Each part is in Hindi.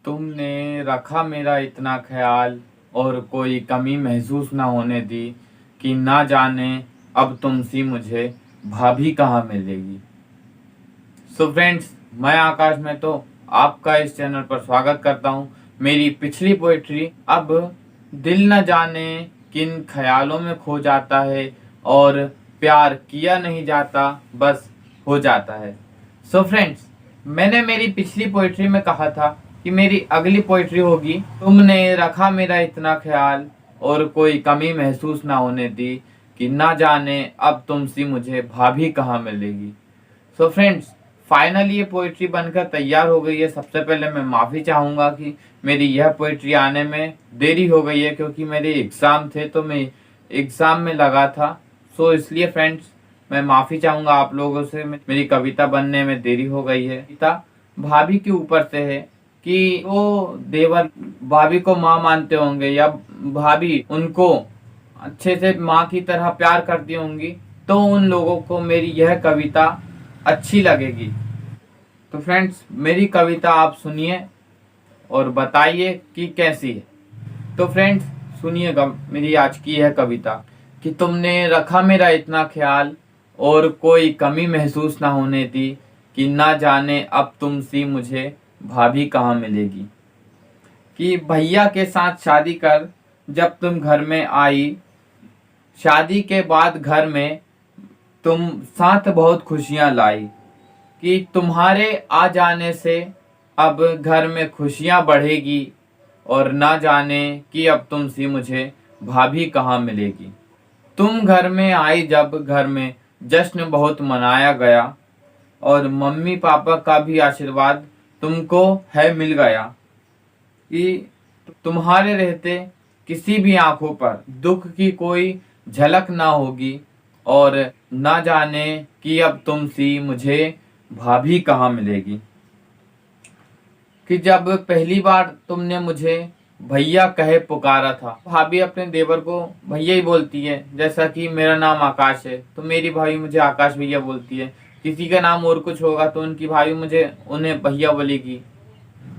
तुमने रखा मेरा इतना ख्याल और कोई कमी महसूस ना होने दी कि ना जाने अब तुमसी मुझे भाभी कहाँ मिलेगी। सो फ्रेंड्स, मैं आकाश में तो आपका इस चैनल पर स्वागत करता हूँ। मेरी पिछली पोइट्री अब दिल न जाने किन ख्यालों में खो जाता है और प्यार किया नहीं जाता, बस हो जाता है। सो फ्रेंड्स, मैंने मेरी पिछली पोइट्री में कहा था कि मेरी अगली पोइट्री होगी तुमने रखा मेरा इतना ख्याल और कोई कमी महसूस ना होने दी कि ना जाने अब तुमसी मुझे भाभी कहाँ मिलेगी। सो फ्रेंड्स, फाइनली ये पोइट्री बनकर तैयार हो गई है। सबसे पहले मैं माफ़ी चाहूँगा कि मेरी यह पोइट्री आने में देरी हो गई है, क्योंकि मेरे एग्ज़ाम थे तो मैं एग्ज़ाम में लगा था। सो इसलिए फ्रेंड्स, मैं माफ़ी चाहूँगा आप लोगों से, मेरी कविता बनने में देरी हो गई है। कविता भाभी के ऊपर से है कि वो देवर भाभी को माँ मानते होंगे या भाभी उनको अच्छे से माँ की तरह प्यार करती होंगी, तो उन लोगों को मेरी यह कविता अच्छी लगेगी। तो फ्रेंड्स, मेरी कविता आप सुनिए और बताइए कि कैसी है। तो फ्रेंड्स, सुनिएगा मेरी आज की यह कविता कि तुमने रखा मेरा इतना ख्याल और कोई कमी महसूस ना होने दी कि ना जाने अब तुमसी मुझे भाभी कहाँ मिलेगी। कि भैया के साथ शादी कर जब तुम घर में आई, शादी के बाद घर में तुम साथ बहुत खुशियां लाई। कि तुम्हारे आ जाने से अब घर में खुशियां बढ़ेगी और ना जाने कि अब तुमसी मुझे भाभी कहाँ मिलेगी। तुम घर में आई जब घर में जश्न बहुत मनाया गया और मम्मी पापा का भी आशीर्वाद तुमको है मिल गया। कि तुम्हारे रहते किसी भी आंखों पर दुख की कोई झलक ना होगी और ना जाने कि अब तुमसी मुझे भाभी कहाँ मिलेगी। कि जब पहली बार तुमने मुझे भैया कहे पुकारा था, भाभी अपने देवर को भैया ही बोलती है। जैसा कि मेरा नाम आकाश है तो मेरी भाभी मुझे आकाश भैया बोलती है। किसी का नाम और कुछ होगा तो उनकी भाभी मुझे उन्हें भैया बोलेगी।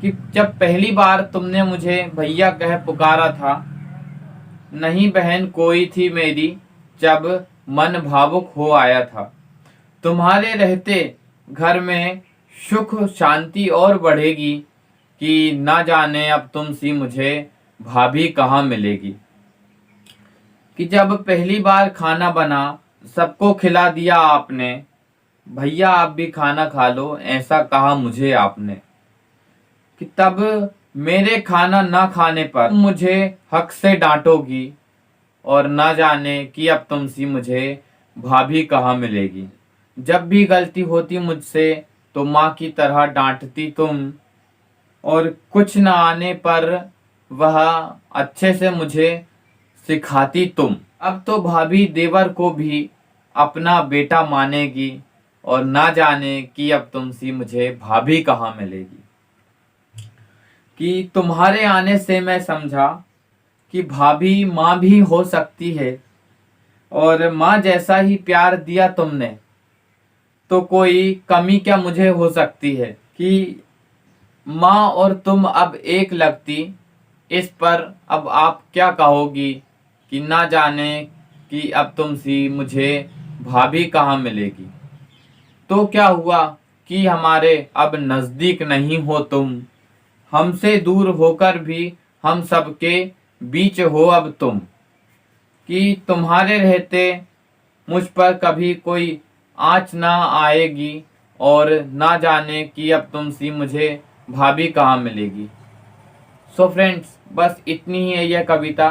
कि जब पहली बार तुमने मुझे भैया कहे पुकारा था, नहीं बहन कोई थी मेरी जब मन भावुक हो आया था। तुम्हारे रहते घर में सुख शांति और बढ़ेगी कि ना जाने अब तुमसी मुझे भाभी कहाँ मिलेगी। कि जब पहली बार खाना बना सबको खिला दिया आपने, भैया आप भी खाना खा लो ऐसा कहा मुझे आपने। कि तब मेरे खाना ना खाने पर मुझे हक से डांटोगी और ना जाने कि अब तुमसी मुझे भाभी कहाँ मिलेगी। जब भी गलती होती मुझसे तो माँ की तरह डांटती तुम और कुछ न आने पर वह अच्छे से मुझे सिखाती तुम। अब तो भाभी देवर को भी अपना बेटा मानेगी और ना जाने कि अब तुमसी मुझे भाभी कहाँ मिलेगी। कि तुम्हारे आने से मैं समझा कि भाभी माँ भी हो सकती है और माँ जैसा ही प्यार दिया तुमने तो कोई कमी क्या मुझे हो सकती है। कि माँ और तुम अब एक लगती, इस पर अब आप क्या कहोगी कि ना जाने कि अब तुमसी मुझे भाभी कहाँ मिलेगी। तो क्या हुआ कि हमारे अब नज़दीक नहीं हो तुम, हमसे दूर होकर भी हम सबके बीच हो अब तुम। कि तुम्हारे रहते मुझ पर कभी कोई आँच ना आएगी और ना जाने कि अब तुमसी मुझे भाभी कहाँ मिलेगी। सो फ्रेंड्स, बस इतनी ही है यह कविता।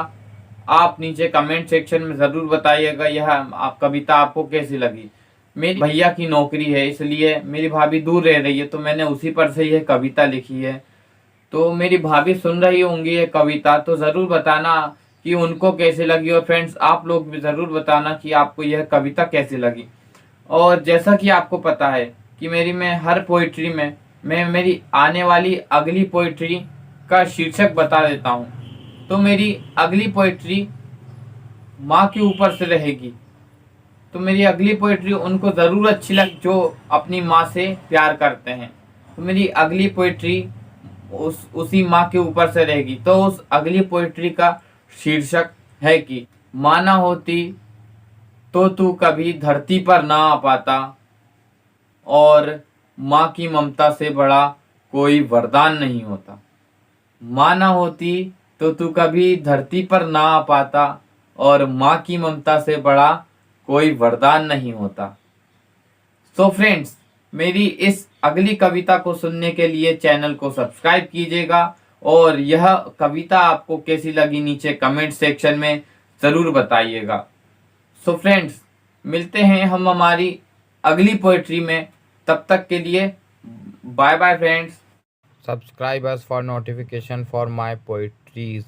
आप नीचे कमेंट सेक्शन में ज़रूर बताइएगा यह आप कविता आपको कैसी लगी। मेरी भैया की नौकरी है इसलिए मेरी भाभी दूर रह रही है तो मैंने उसी पर से यह कविता लिखी है। तो मेरी भाभी सुन रही होंगी ये कविता तो ज़रूर बताना कि उनको कैसे लगी, और फ्रेंड्स आप लोग भी ज़रूर बताना कि आपको यह कविता कैसी लगी। और जैसा कि आपको पता है कि मैं हर पोइट्री में मैं मेरी आने वाली अगली पोइट्री का शीर्षक बता देता हूँ। तो मेरी अगली पोइट्री माँ के ऊपर से रहेगी। तो मेरी अगली पोइट्री उनको ज़रूर अच्छी लगी जो अपनी माँ से प्यार करते हैं। तो मेरी अगली पोइट्री उसी माँ के ऊपर से रहेगी। तो उस अगली पोइट्री का शीर्षक है कि माँ ना होती तो तू कभी धरती पर ना आ पाता, और माँ की ममता से बड़ा कोई वरदान नहीं होता। माँ ना होती तो तू कभी धरती पर ना आ पाता, और माँ की ममता से बड़ा कोई वरदान नहीं होता। सो फ्रेंड्स, मेरी इस अगली कविता को सुनने के लिए चैनल को सब्सक्राइब कीजिएगा, और यह कविता आपको कैसी लगी नीचे कमेंट सेक्शन में ज़रूर बताइएगा। सो फ्रेंड्स, मिलते हैं हम हमारी अगली पोएट्री में। तब तक के लिए bye bye friends. Subscribe us for notification for my poetries.